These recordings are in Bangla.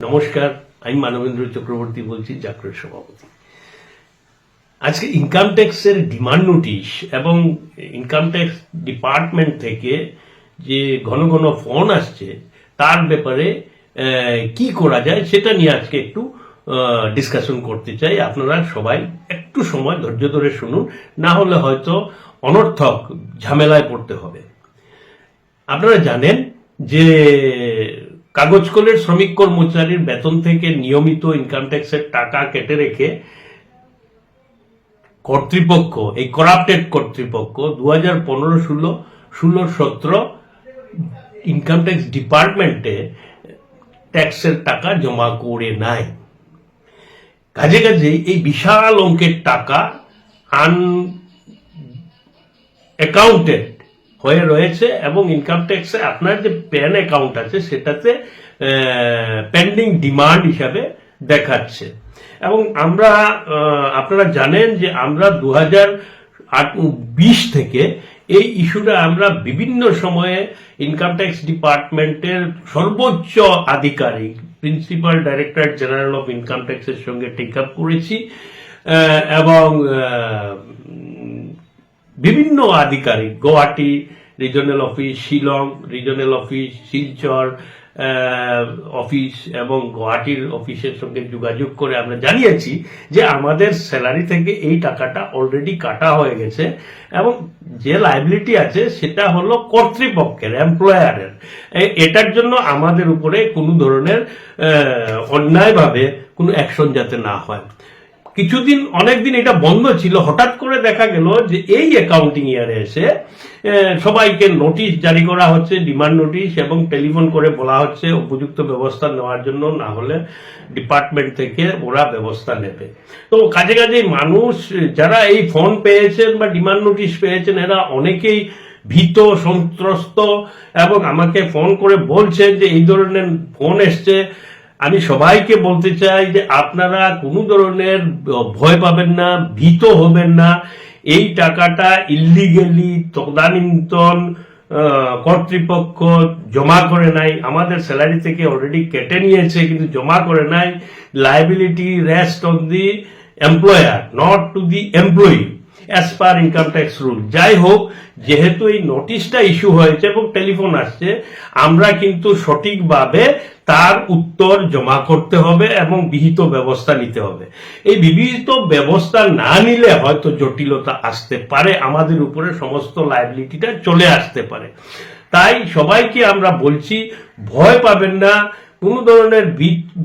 নমস্কার, আমি মানবেন্দ্র চক্রবর্তী বলছি, জাকরের সভাপতি। আজকে ইনকাম ট্যাক্সের ডিমান্ড নোটিশ এবং ইনকাম ট্যাক্স ডিপার্টমেন্ট থেকে যে ঘন ঘন ফোন আসছে তার ব্যাপারে কি করা যায় সেটা নিয়ে আজকে একটু ডিসকাশন করতে চাই। আপনারা সবাই একটু সময় ধৈর্য ধরে শুনুন, না হলে হয়তো অনর্থক ঝামেলায় পড়তে হবে। আপনারা জানেন যে কাগজ কলের শ্রমিক কর্মচারীর বেতন থেকে নিয়মিত ইনকাম ট্যাক্সের টাকা কেটে রেখে কর্তৃপক্ষ, এই করাপ্টেড কর্তৃপক্ষ 2015-16-17 ইনকাম ট্যাক্স ডিপার্টমেন্টে ট্যাক্সের টাকা জমা করে নাই। কাজে কাজে এই বিশাল অঙ্কের টাকা অ্যাকাউন্টেড হয়ে রয়েছে এবং ইনকাম ট্যাক্সে আপনার যে প্যান অ্যাকাউন্ট আছে সেটাতে পেন্ডিং ডিমান্ড হিসাবে দেখাচ্ছে। এবং আপনারা জানেন যে আমরা 2020 থেকে এই ইস্যুটা আমরা বিভিন্ন সময়ে ইনকাম ট্যাক্স ডিপার্টমেন্টের সর্বোচ্চ আধিকারিক principal director general of income ট্যাক্সের সঙ্গে টেক আপ করেছি এবং বিভিন্ন আধিকারিক, Guwahati regional office, Shillong regional office, Silchar office এবং গুয়াহাটির অফিসের সঙ্গে যোগাযোগ করে আমরা জানিয়েছি যে আমাদের স্যালারি থেকে এই টাকাটা অলরেডি কাটা হয়ে গেছে এবং যে লাইবিলিটি আছে সেটা হলো কর্তৃপক্ষের, এমপ্লয়ারের। এটার জন্য আমাদের উপরে কোনো ধরনের অন্যায়ভাবে কোনো অ্যাকশন যাতে না হয়। কিছুদিন, অনেকদিন এটা বন্ধ ছিল, হঠাৎ করে দেখা গেল যে এই অ্যাকাউন্টিং ইয়ারে এসে সবাইকে নোটিশ জারি করা হচ্ছে, ডিমান্ড নোটিশ, এবং টেলিফোন করে বলা হচ্ছে উপযুক্ত ব্যবস্থা নেওয়ার জন্য, না হলে ডিপার্টমেন্ট থেকে ওরা ব্যবস্থা নেবে। তো কাজে কাজে মানুষ যারা এই ফোন পেয়েছেন বা ডিমান্ড নোটিশ পেয়েছেন এরা অনেকেই ভীত, সন্ত্রস্ত এবং আমাকে ফোন করে বলছেন যে এই ধরনের ফোন এসছে। আমি সবাইকে বলতে চাই যে আপনারা কোনো ধরনের ভয় পাবেন না, ভীত হবেন না। এই টাকাটা ইল্লিগেলি তদানীন্তন কর্তৃপক্ষ জমা করে নাই, আমাদের স্যালারি থেকে অলরেডি কেটে নিয়েছে কিন্তু জমা করে নাই। Liability rest on the employer, not to the employee as per income tax rule. যাই হোক, যেহেতু এই নোটিশটা ইস্যু হয়েছে এবং টেলিফোন আসছে, আমরা কিন্তু সঠিকভাবে তার উত্তর জমা করতে হবে এবং বিহিত ব্যবস্থা নিতে হবে। এই বিহিত ব্যবস্থা না নিলে হয়তো জটিলতা আসতে পারে, আমাদের উপরে সমস্ত লায়াবিলিটিটা চলে আসতে পারে। তাই সবাইকে আমরা বলছি, ভয় পাবেন না, কোনো ধরনের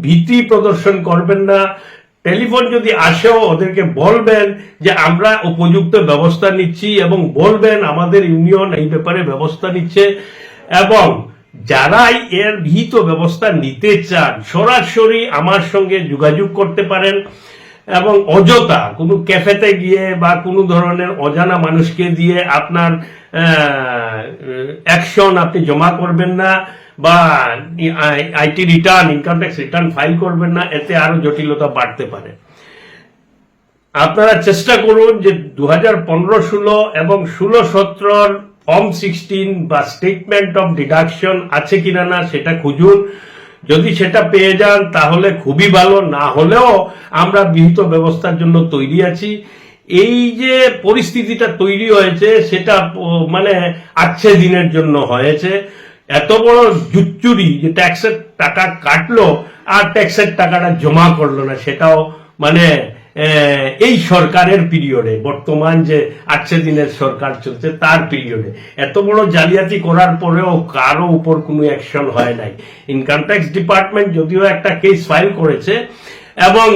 ভীতি প্রদর্শন করবেন না। টেলিফোন যদি আসেও ওদেরকে বলবেন যে আমরা উপযুক্ত ব্যবস্থা নিচ্ছি এবং বলবেন আমাদের ইউনিয়ন এই ব্যাপারে ব্যবস্থা নিচ্ছে। এবং যারাই এর বিহিত ব্যবস্থা নিতে চান সরাসরি আমার সঙ্গে যোগাযোগ করতে পারেন এবং অযথা কোনো ক্যাফেতে গিয়ে বা কোনো ধরনের অজানা মানুষকে দিয়ে আপনার অ্যাকশন আপনি জমা করবেন না বা IT return, income tax return file করবেন না, এতে আরো জটিলতা বাড়তে পারে। আপনারা চেষ্টা করুন যে 2015-16 এবং 16-17 ফর্ম 16 বা স্টেটমেন্ট অফ ডিডাকশন আছে কিনা না সেটা খুঁজুন। যদি সেটা পেয়ে যান তাহলে খুবই ভালো, না হলেও আমরা বিহিত ব্যবস্থার জন্য তৈরি আছি। এই যে পরিস্থিতিটা তৈরি হয়েছে সেটা মানে আচ্ছে দিনের জন্য হয়েছে। এত বড় জুচ্চুরি যে ট্যাক্সের টাকা কাটলো আর ট্যাক্সের টাকাটা জমা করলো না, সেটাও মানে এই সরকারের পিরিয়ডে, বর্তমান যে 8 দিনের সরকার চলছে তার পিরিয়ডে এত বড় জালিয়াতি করার পরেও কারো উপর কোনো অ্যাকশন হয় নাই। ইনকাম ট্যাক্স ডিপার্টমেন্ট যদিও একটা কেস ফাইল করেছে এবং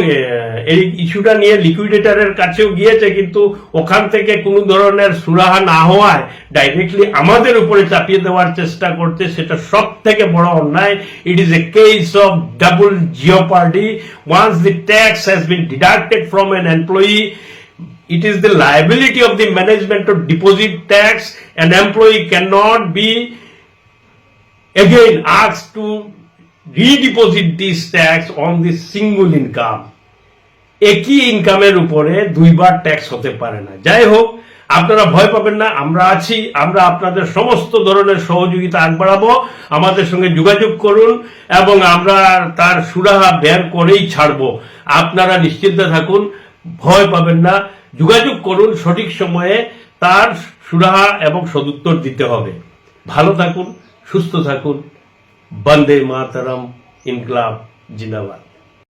এই ইস্যুটা নিয়ে লিকুইডেটরের কাছেও গিয়েছে, কিন্তু ওখান থেকে কোনো ধরনের সুরাহা না হওয়ায় ডাইরেক্টলি আমাদের উপরে চাপিয়ে দেওয়ার চেষ্টা করছে। সেটা সব থেকে বড় অন্যায়। It is a case of double jeopardy. Once the tax has been deducted from an employee, it is the liability of the management to deposit tax. An employee cannot be again asked to redeposit this tax on the single income. একই ইনকামের উপরে দুইবার ট্যাক্স হতে পারে না। যাই হোক, আপনারা ভয় পাবেন না, আমরা আছি, আমরা আপনাদের সমস্ত ধরনের সহযোগিতা আগ বাড়াবো। আমাদের সঙ্গে যোগাযোগ করুন এবং আমরা তার সুরাহা বের করেই ছাড়বো। আপনারা নিশ্চিন্তে থাকুন, ভয় পাবেন না, যোগাযোগ করুন, সঠিক সময়ে তার সুরাহা এবং সদুত্তর দিতে হবে। ভালো থাকুন, সুস্থ থাকুন। বন্দে মাতরম, ইনকলাব জিন্দাবাদ।